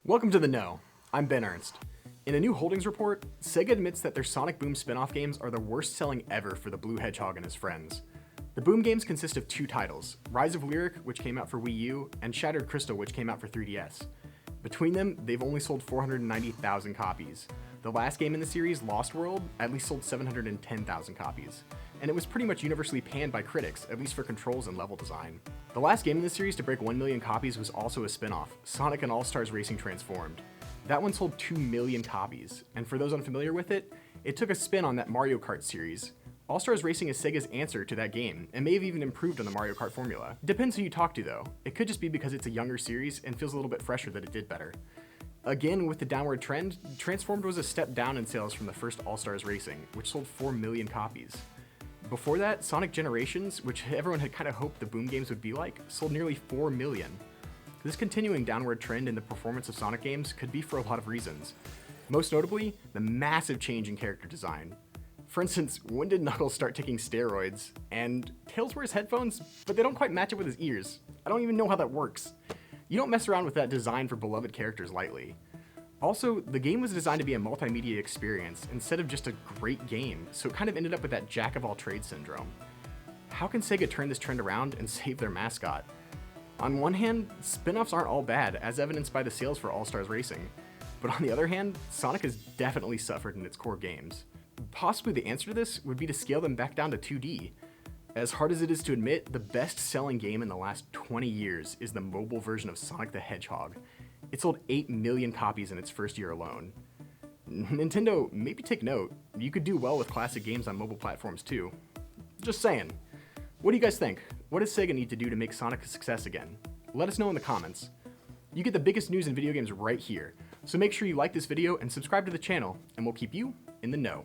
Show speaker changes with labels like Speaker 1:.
Speaker 1: Welcome to The Know. I'm Ben Ernst. In a new holdings report, SEGA admits that their Sonic Boom spin-off games are the worst selling ever for the Blue Hedgehog and his friends. The Boom games consist of two titles, Rise of Lyric, which came out for Wii U, and Shattered Crystal, which came out for 3DS. Between them, they've only sold 490,000 copies. The last game in the series, Lost World, at least sold 710,000 copies. And it was pretty much universally panned by critics, at least for controls and level design. The last game in the series to break 1 million copies was also a spin-off, Sonic and AllStars Racing Transformed. That one sold 2 million copies, and for those unfamiliar with it, it took a spin on that Mario Kart series. AllStars Racing is Sega's answer to that game, and may have even improved on the Mario Kart formula. Depends who you talk to though. It could just be because it's a younger series and feels a little bit fresher that it did better. Again, with the downward trend, Transformed was a step down in sales from the first AllStars Racing, which sold 4 million copies. Before that, Sonic Generations, which everyone had kind of hoped the Boom games would be like, sold nearly 4 million. This continuing downward trend in the performance of Sonic games could be for a lot of reasons. Most notably, the massive change in character design. For instance, when did Knuckles start taking steroids? And Tails wears headphones, but they don't quite match up with his ears. I don't even know how that works. You don't mess around with that design for beloved characters lightly. Also, the game was designed to be a multimedia experience instead of just a great game, so it kind of ended up with that jack-of-all-trades syndrome. How can Sega turn this trend around and save their mascot? On one hand, spin-offs aren't all bad, as evidenced by the sales for AllStars Racing. But on the other hand, Sonic has definitely suffered in its core games. Possibly the answer to this would be to scale them back down to 2D. As hard as it is to admit, the best-selling game in the last 20 years is the mobile version of Sonic the Hedgehog. It sold 8 million copies in its first year alone. Nintendo, maybe take note. You could do well with classic games on mobile platforms too. Just saying. What do you guys think? What does Sega need to do to make Sonic a success again? Let us know in the comments. You get the biggest news in video games right here, so make sure you like this video and subscribe to the channel, and we'll keep you in the know.